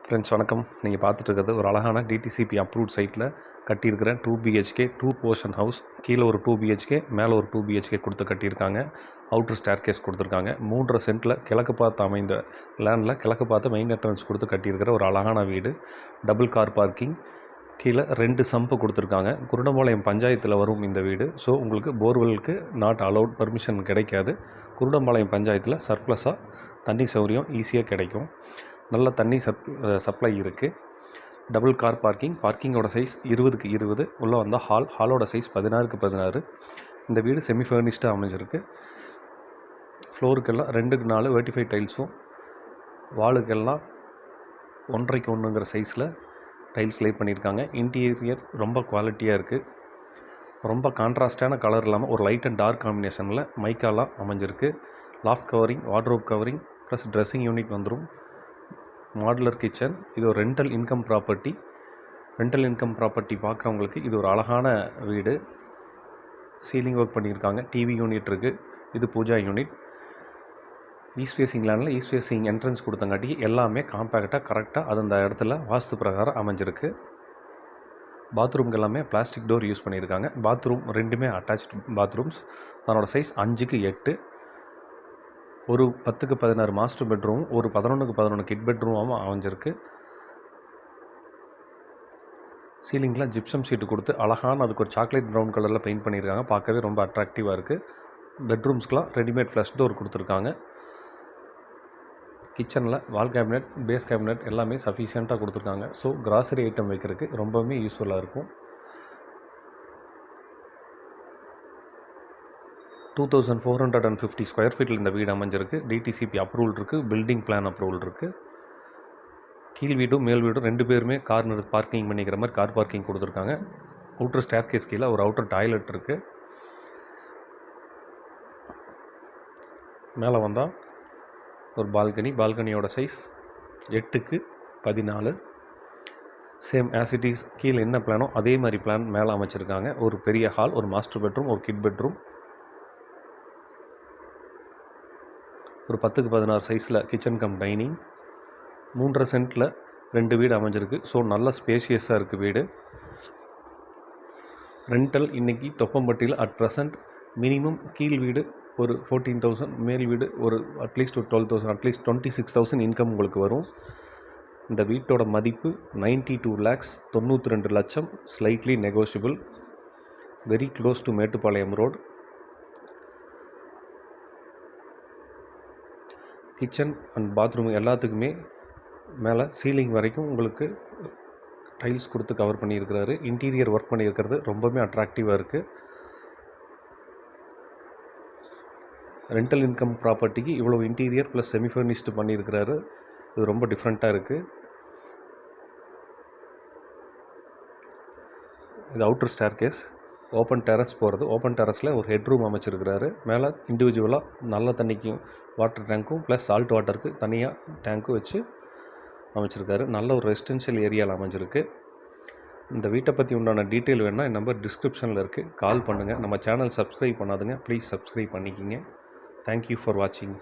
Friends வணக்கம். நீங்கள் பார்த்துட்டு இருக்கிறது ஒரு அழகான டிடிசிபி அப்ரூவ்ட் சைட்டில் கட்டியிருக்கிற 2 BHK 2 போர்ஷன் ஹவுஸ். கீழே ஒரு 2 BHK, மேலே ஒரு 2 BHK கொடுத்து கட்டியிருக்காங்க. அவுட்ரு ஸ்டேர் கேஸ் கொடுத்துருக்காங்க. 3.5 சென்ட்டில் கிழக்கு பார்த்து அமைந்த லேண்டில் கிழக்கு பார்த்து மெயின் என்ட்ரன்ஸ் கொடுத்து கட்டியிருக்கிற ஒரு அழகான வீடு. டபுள் கார் பார்க்கிங், கீழே 2 சம்பு கொடுத்துருக்காங்க. குருடம்பாளையம் பஞ்சாயத்தில் வரும் இந்த வீடு. ஸோ உங்களுக்கு போர்வெலுக்கு நாட் அலௌட், பர்மிஷன் கிடைக்காது. குருடம்பாளையம் பஞ்சாயத்தில் சர்ப்ளஸாக தண்ணி சௌகரியம் ஈஸியாக கிடைக்கும். நல்ல தண்ணி சப்ளை இருக்குது. டபுள் கார் பார்க்கிங், பார்க்கிங்கோட சைஸ் 20க்கு 20. உள்ளே வந்தால் ஹாலோட சைஸ் 16க்கு 16. இந்த வீடு செமி ஃபர்னிஷ்டாக அமைஞ்சிருக்கு. ஃப்ளோருக்கெல்லாம் 2க்கு 4 வெர்டிஃபைட் டைல்ஸும், வாலுக்கெல்லாம் 1.5க்கு 1ங்கிற சைஸில் டைல்ஸ் லே பண்ணியிருக்காங்க. இன்டீரியர் ரொம்ப குவாலிட்டியாக இருக்குது. ரொம்ப கான்ட்ராஸ்டான கலர் இல்லாமல் ஒரு லைட் அண்ட் டார்க் காம்பினேஷனில் மைக்காலாம் அமைஞ்சிருக்கு. Loft covering, wardrobe covering plus dressing unit வந்துடும். Modular kitchen. இது ஒரு ரெண்டல் இன்கம் ப்ராப்பர்ட்டி. பார்க்குறவங்களுக்கு இது ஒரு அழகான வீடு. சீலிங் ஒர்க் பண்ணியிருக்காங்க. டிவி யூனிட் இருக்குது. இது பூஜா யூனிட். ஈஸ்ட் ஃபேஸிங் லேண்டில் ஈஸ்ட் ஃபேஸிங் என்ட்ரன்ஸ் கொடுத்தங்காட்டி எல்லாமே காம்பேக்டாக கரெக்டாக அது அந்த இடத்துல வாஸ்து பிரகாரம் அமைஞ்சிருக்கு. பாத்ரூம்க்கு எல்லாமே பிளாஸ்டிக் டோர் யூஸ் பண்ணியிருக்காங்க. பாத்ரூம் 2மே அட்டாச்டு பாத்ரூம்ஸ். அதனோட சைஸ் 5க்கு 8. ஒரு 10க்கு 16 மாஸ்டர் பெட்ரூம், ஒரு 11க்கு 11 கிட் பெட்ரூமாகவும் அமைஞ்சிருக்கு. சீலிங்கில் ஜிப்சம் சீட்டு கொடுத்து அழகான அதுக்கு ஒரு சாக்லேட் ப்ரௌன் கலரில் பெயிண்ட் பண்ணியிருக்காங்க. பார்க்கவே ரொம்ப அட்ராக்டிவாக இருக்குது. பெட்ரூம்ஸ்க்கெலாம் ரெடிமேட் ஃப்ளஷ் டோர் கொடுத்துருக்காங்க. கிச்சனில் வால் கேபினெட், பேஸ் கேபினெட் எல்லாமே சஃபிஷியண்ட்டாக கொடுத்துருக்காங்க. ஸோ கிராசரி ஐட்டம் வைக்கிறதுக்கு ரொம்பவுமே யூஸ்ஃபுல்லாக இருக்கும். 2450 ஸ்கொயர் ஃபீட்டில் இந்த வீடு அமைஞ்சிருக்கு. டிடிசிபி அப்ரூவல் இருக்குது. பில்டிங் பிளான் அப்ரூவல் இருக்குது. கீழ் வீடும் மேல் வீடும் 2 பேருமே கார் பார்க்கிங் பண்ணிக்கிற மாதிரி கார் பார்க்கிங் கொடுத்துருக்காங்க. அவுட்டர் ஸ்டேர் கேஸ் கீழே ஒரு அவுட்டர் டாய்லெட் இருக்குது. மேலே வந்தால் ஒரு பால்கனியோட சைஸ் 8க்கு 14. சேம் ஆசிட்டிஸ் கீழே என்ன பிளானோ அதே மாதிரி பிளான் மேலே அமைச்சிருக்காங்க. ஒரு பெரிய ஹால், ஒரு மாஸ்டர் பெட்ரூம், ஒரு கிட் பெட்ரூம், ஒரு 10க்கு 16 சைஸில் கிச்சன் கம் டைனிங். 3.5 சென்ட்டில் 2 வீடு அமைஞ்சிருக்கு. ஸோ நல்ல ஸ்பேஷியஸாக இருக்குது வீடு. ரெண்டல் இன்றைக்கி தொப்பம்பட்டியில் அட் ப்ரெசண்ட் மினிமம் கீழ் வீடு ஒரு 14,000, மேல் வீடு ஒரு அட்லீஸ்ட் ஒரு 12,000, அட்லீஸ்ட் 26,000 இன்கம் உங்களுக்கு வரும். இந்த வீட்டோட மதிப்பு 92 lakhs, 92 லட்சம். Slightly negotiable. Very close to Mettupalayam road. Kitchen and bathroom எல்லாத்துக்குமே மேலே சீலிங் வரைக்கும் உங்களுக்கு டைல்ஸ் கொடுத்து கவர் பண்ணியிருக்கிறாரு. இன்டீரியர் ஒர்க் பண்ணியிருக்கிறது ரொம்பவுமே அட்ராக்டிவாக இருக்குது. ரெண்டல் இன்கம் ப்ராப்பர்ட்டிக்கு இவ்வளோ இன்டீரியர் ப்ளஸ் செமி ஃபர்னிஷ்டு பண்ணியிருக்கிறாரு. இது ரொம்ப டிஃப்ரெண்ட்டாக இருக்குது. இது outer staircase. Open terrace போகிறது. ஓப்பன் டெரஸில் ஒரு ஹெட்ரூம் அமைச்சிருக்கிறாரு. மேலே இண்டிவிஜுவலாக நல்ல தண்ணிக்கும் வாட்டர் டேங்க்கும் ப்ளஸ் சால்ட் வாட்டருக்கு தனியாக டேங்க்கும் வச்சு அமைச்சிருக்காரு. நல்ல ஒரு ரெசிடென்ஷியல் ஏரியாவில் அமைஞ்சிருக்கு. இந்த வீட்டை பற்றி உண்டான டீட்டெயில் வேணுன்னா என் நம்பர் டிஸ்கிரிப்ஷனில் இருக்குது. கால் பண்ணுங்கள். நம்ம சேனல் சப்ஸ்கிரைப் பண்ணாதுங்க, ப்ளீஸ் சப்ஸ்கிரைப் பண்ணிக்கிங்க. தேங்க்யூ ஃபார் வாட்சிங்.